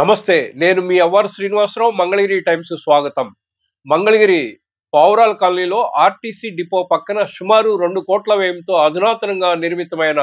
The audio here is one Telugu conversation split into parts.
నమస్తే, నేను మీ అవ్వారు శ్రీనివాసరావు. మంగళగిరి టైమ్స్ స్వాగతం. మంగళగిరి పావురాల్ కాలనీలో ఆర్టీసీ డిపో పక్కన సుమారు 2 కోట్ల వ్యయంతో అధునాతనంగా నిర్మితమైన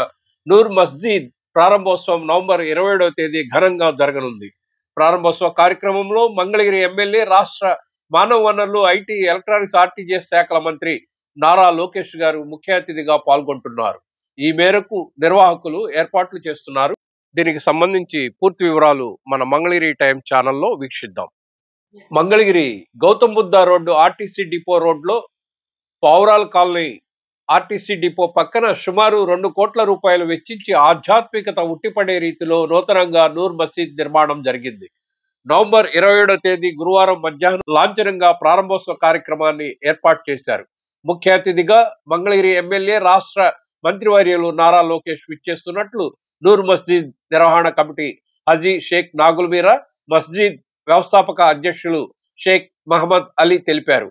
నూర్ మస్జిద్ ప్రారంభోత్సవం నవంబర్ 27వ తేదీ ఘనంగా జరగనుంది. ప్రారంభోత్సవ కార్యక్రమంలో మంగళగిరి ఎమ్మెల్యే, రాష్ట్ర మానవ వనరులు, ఐటీ, ఎలక్ట్రానిక్స్, ఆర్టీజీఎస్ శాఖల మంత్రి నారా లోకేష్ గారు ముఖ్య అతిథిగా పాల్గొంటున్నారు. ఈ మేరకు నిర్వాహకులు ఏర్పాట్లు చేస్తున్నారు. దీనికి సంబంధించి పూర్తి వివరాలు మన మంగళగిరి టైం ఛానల్లో వీక్షిద్దాం. Mangalagiri Gautam Buddha road RTC depot రోడ్లో పావురాల్ కాలనీ ఆర్టీసీ డిపో పక్కన సుమారు 2 కోట్ల రూపాయలు వెచ్చించి ఆధ్యాత్మికత ఉట్టిపడే రీతిలో నూతనంగా నూర్ మసీద్ నిర్మాణం జరిగింది. నవంబర్ 27వ తేదీ గురువారం మధ్యాహ్నం లాంఛనంగా ప్రారంభోత్సవ కార్యక్రమాన్ని ఏర్పాటు చేశారు. ముఖ్య అతిథిగా మంగళగిరి ఎమ్మెల్యే, రాష్ట్ర మంత్రివర్యులు నారా లోకేష్ విచ్చేస్తున్నట్లు నూర్ మస్జిద్ నిర్వహణ కమిటీ హాజీ షేక్ నాగుల్ మీరా, మస్జిద్ వ్యవస్థాపక అధ్యక్షులు షేక్ మహమ్మద్ అలీ తెలిపారు.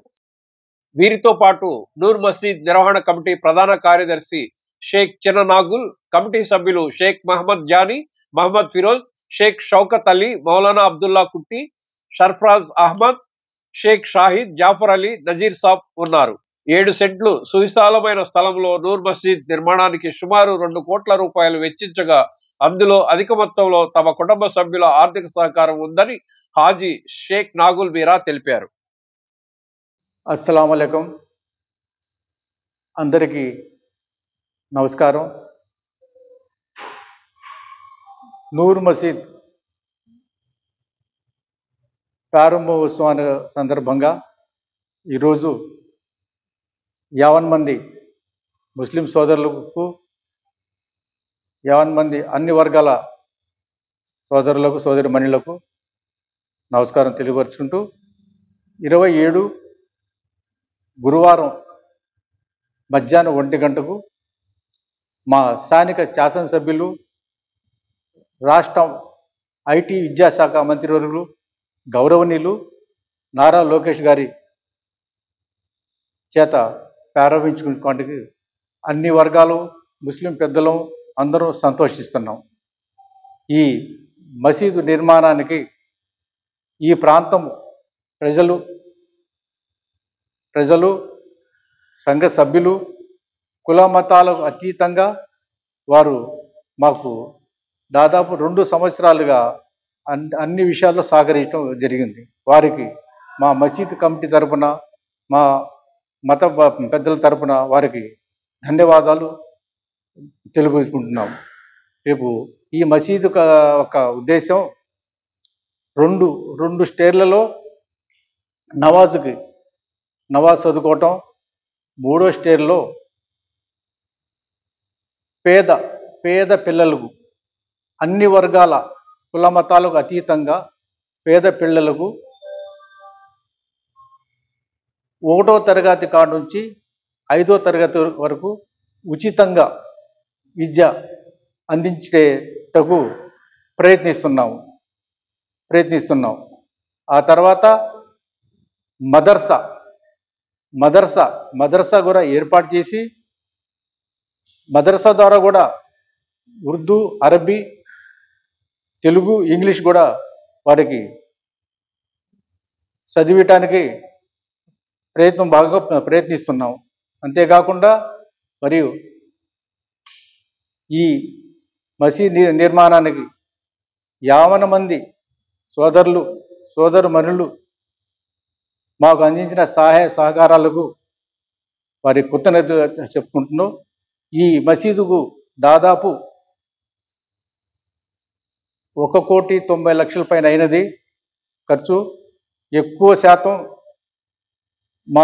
వీరితో పాటు నూర్ మస్జిద్ నిర్వహణ కమిటీ ప్రధాన కార్యదర్శి షేక్ చిన్న నాగుల్, కమిటీ సభ్యులు షేక్ మహమ్మద్ జానీ, మహమ్మద్ ఫిరోజ్, షేక్ షౌకత్ అలీ, మౌలానా అబ్దుల్లా కుట్టి, షర్ఫరాజ్ అహ్మద్, షేక్ షాహిద్, జాఫర్ అలీ, నజీర్ సాబ్ ఉన్నారు. 7 సెంట్లు సువిశాలమైన స్థలంలో నూర్ మస్జిద్ నిర్మాణానికి సుమారు 2 కోట్ల రూపాయలు వెచ్చించగా అందులో అధిక మొత్తంలో తమ కుటుంబ సభ్యుల ఆర్థిక సహకారం ఉందని హాజీ షేక్ నాగుల్ మీరా తెలిపారు. అస్సలాము అలైకుం. అందరికీ నమస్కారం. నూర్ మసీద్ ప్రారంభోత్సవాన్ని సందర్భంగా ఈరోజు 50 మంది ముస్లిం సోదరులకు, 50 మంది అన్ని వర్గాల సోదరులకు, సోదరిమణులకు నమస్కారం తెలియపరుచుకుంటూ 27 గురువారం మధ్యాహ్నం 1 గంటకు మా స్థానిక శాసనసభ్యులు, రాష్ట్ర ఐటీ విద్యాశాఖ మంత్రివర్యులు గౌరవనీయులు నారా లోకేష్ గారి చేత ప్రారంభించుకోవడానికి అన్ని వర్గాలు, ముస్లిం పెద్దలు అందరూ సంతోషిస్తున్నాం. ఈ మసీదు నిర్మాణానికి ఈ ప్రాంతం ప్రజలు సంఘ సభ్యులు కుల మతాలకు అతీతంగా వారు మాకు దాదాపు 2 సంవత్సరాలుగా అన్ని విషయాల్లో సహకరించడం జరిగింది. వారికి మా మసీదు కమిటీ తరపున, మా మత పెద్దల తరపున వారికి ధన్యవాదాలు తెలుపుకుంటున్నాం. రేపు ఈ మసీదు ఒక ఉద్దేశం రెండు స్టేర్లలో నవాజ్ చదువుకోవటం, 3వ స్టేర్లో పేద పిల్లలకు, అన్ని వర్గాల కుల మతాలకు అతీతంగా పేద పిల్లలకు 1వ తరగతి కాడ నుంచి 5వ తరగతి వరకు ఉచితంగా విద్య అందించేటకు ప్రయత్నిస్తున్నాం. ఆ తర్వాత మదర్సా కూడా ఏర్పాటు చేసి, మదర్సా ద్వారా కూడా ఉర్దూ, అరబీ, తెలుగు, ఇంగ్లీష్ కూడా వారికి చదివటానికి బాగా ప్రయత్నిస్తున్నాం. అంతేకాకుండా మరియు ఈ మసీద్ నిర్మాణానికి 50 మంది సోదరుమణులు మాకు అందించిన సహాయ సహకారాలకు వారి కృతజ్ఞతలు చెప్పుకుంటున్నాం. ఈ మసీదుకు దాదాపు 1,90,00,000 పైన అయినది ఖర్చు. ఎక్కువ శాతం మా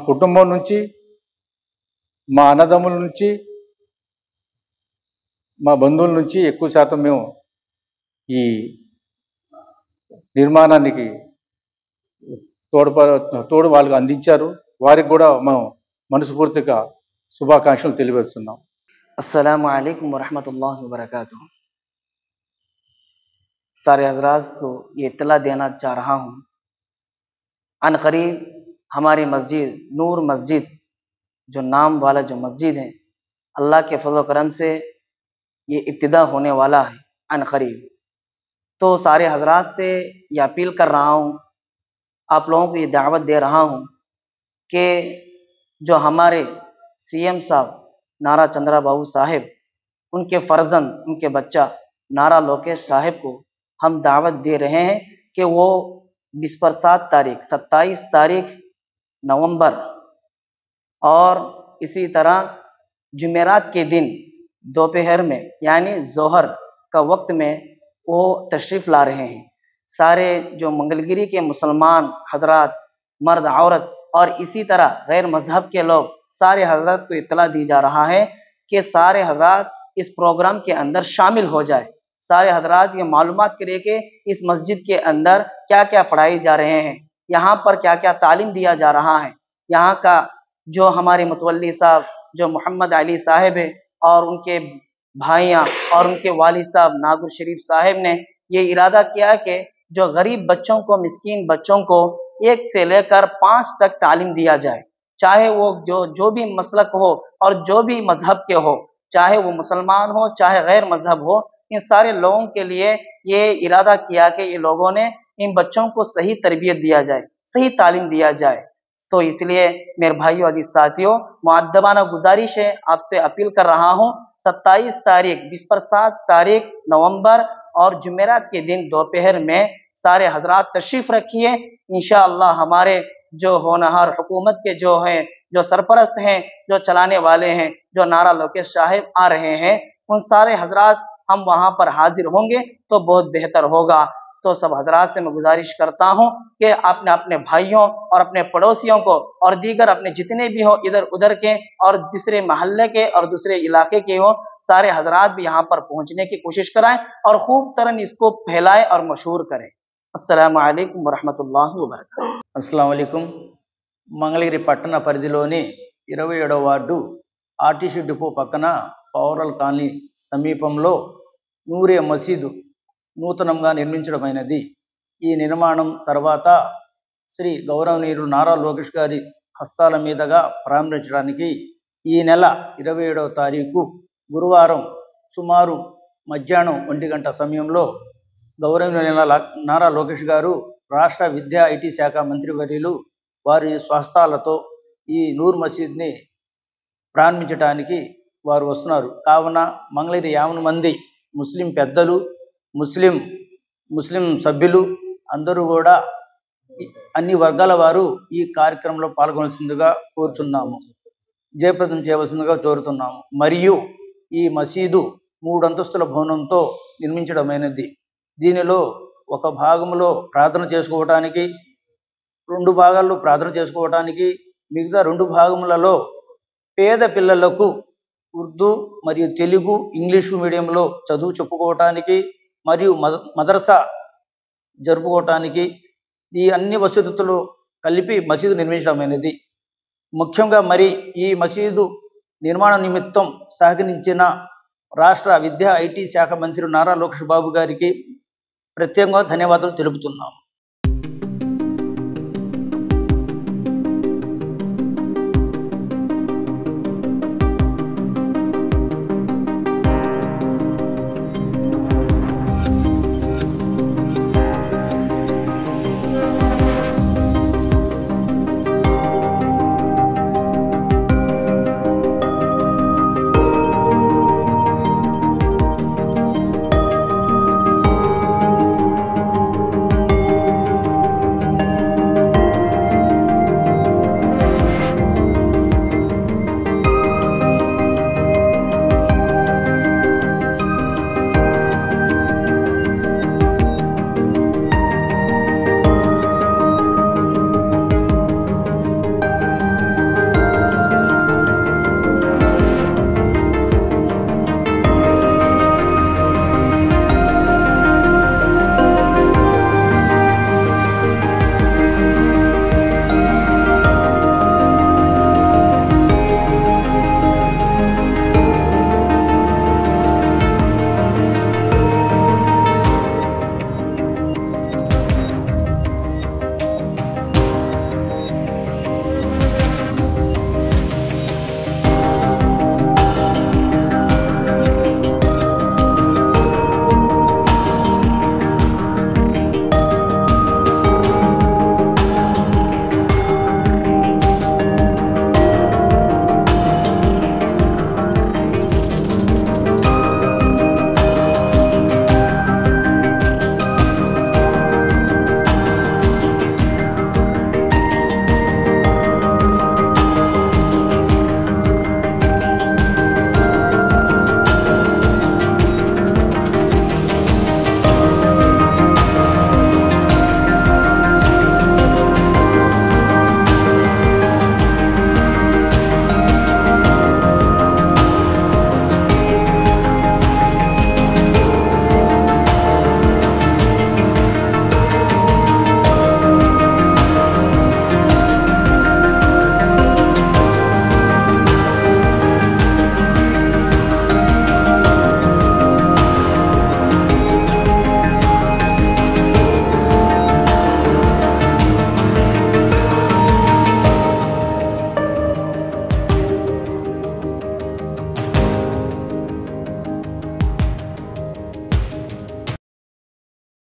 కుటుంబం నుంచి, మా అన్నదమ్ముల నుంచి, మా బంధువుల నుంచి ఎక్కువ శాతం మేము ఈ నిర్మాణానికి తోడు వాళ్ళకు అందించారు. వారికి కూడా మనం మనస్ఫూర్తిగా శుభాకాంక్షలు తెలియజేస్తున్నాం. अस्सलामु अलैकुम वरहमतुल्लाहि वबरकातुहू। सारे हजरात को ये इत्तला देना चाह रहा हूँ, अनकरीब हमारी मस्जिद नूर मस्जिद जो नाम वाला जो मस्जिद है, अल्लाह के फजल करम से ये इब्तिदा होने वाला है अन करीब। तो सारे हजरात से ये अपील कर रहा हूँ, आप लोगों को ये दावत दे रहा हूँ कि जो हमारे सीएम साहब नारा चंद्रबाबू साहिब, उनके फर्जंद, उनके बच्चा नारा लोकेश साहिब को हम दावत दे रहे हैं कि वो 27 तारीख नवंबर और इसी तरह जुमेरात के दिन दोपहर में यानी जोहर का वक्त में वो तशरीफ़ ला रहे हैं। सारे जो मंगलगिरी के मुसलमान हजरात, मर्द औरत और इसी तरह गैर मजहब के लोग, सारे हजरात को इत्तला दी जा रहा है कि सारे हजरात इस प्रोग्राम के अंदर शामिल हो जाए। सारे हजरात ये मालूमात करें कि इस मस्जिद के अंदर क्या क्या पढ़ाई जा रहे हैं, यहाँ पर क्या क्या तालीम दिया जा रहा है। यहाँ का जो हमारे मुतवल्ली साहब जो मोहम्मद अली साहिब है और उनके भाइयाँ और उनके वालिद साहब नागुर शरीफ साहिब ने ये इरादा किया कि जो गरीब बच्चों को, मिस्कीन बच्चों को 1 से लेकर 5 तक तालीम दिया जाए, चाहे वो जो भी मसलक हो और जो भी मजहब के हो, चाहे वो मुसलमान हो चाहे गैर मजहब हो, इन सारे लोगों के लिए ये इरादा किया कि ये लोगों ने इन बच्चों को सही तरबियत दिया जाए, सही तालीम दिया जाए। तो इसलिए मेरे भाइयों अजीज साथियों, मुअद्दबाना गुजारिश है, आपसे अपील कर रहा हूँ, 27 तारीख नवंबर और जुमेरात के दिन दोपहर में सारे हजरात तशरीफ़ रखिए। इंशाअल्लाह हमारे जो होनहार हुकूमत के जो हैं, जो सरपरस्त हैं, जो चलाने वाले हैं, जो नारा लोकेश साहिब आ रहे हैं, उन सारे हजरात हम वहाँ पर हाजिर होंगे तो बहुत बेहतर होगा। तो सब हजरात से मैं गुजारिश करता हूँ कि आपने अपने भाइयों और अपने पड़ोसियों को और दीगर अपने जितने भी हो इधर उधर के और दूसरे महल्ले के और दूसरे इलाके के हो, सारे हजरात भी यहाँ पर पहुँचने की कोशिश कराएं और खूब तरह इसको फैलाएं और मशहूर करें। अस्सलामु अलैकुम वरहमतुल्लाहि वबरकातुहू। అస్సలాము అలైకుం. మంగళగిరి పట్టణ పరిధిలోని 27వ వార్డు ఆర్టీసీ డిపో పక్కన పౌరల్ కాలనీ సమీపంలో నూరే మసీదు నూతనంగా నిర్మించడమైనది. ఈ నిర్మాణం తర్వాత శ్రీ గౌరవనీయులు నారా లోకేష్ గారి హస్తాల మీదుగా ప్రారంభించడానికి ఈ నెల 27వ తారీఖు గురువారం సుమారు మధ్యాహ్నం 1 గంట సమయంలో గౌరవనీయులైన నారా లోకేష్ గారు రాష్ట్ర విద్యా ఐటీ శాఖ మంత్రివర్యులు వారి స్వహస్తాలతో ఈ నూర్ మసీద్ని ప్రారంభించడానికి వారు వస్తున్నారు. కావున మంగళగిరి 50 మంది ముస్లిం పెద్దలు, ముస్లిం సభ్యులు అందరూ కూడా అన్ని వర్గాల వారు ఈ కార్యక్రమంలో పాల్గొనవలసిందిగా కోరుతున్నాము, జయప్రదం చేయవలసిందిగా కోరుతున్నాము. మరియు ఈ మసీదు 3 అంతస్తుల భవనంతో నిర్మించడమైనది. దీనిలో ఒక భాగంలో ప్రార్థన చేసుకోవడానికి, 2 భాగాల్లో ప్రార్థన చేసుకోవడానికి, మిగతా 2 భాగములలో పేద పిల్లలకు ఉర్దూ మరియు తెలుగు, ఇంగ్లీషు మీడియంలో చదువు చెప్పుకోవటానికి మరియు మదర్సా జరుపుకోవటానికి ఈ అన్ని వసతులు కలిపి మసీదు నిర్మించడమైనది. ముఖ్యంగా మరి ఈ మసీదు నిర్మాణ నిమిత్తం సహకరించిన రాష్ట్ర విద్యా ఐటీ శాఖ మంత్రి నారా లోకేష్ బాబు గారికి ప్రత్యేకంగా ధన్యవాదాలు తెలుపుతున్నాము.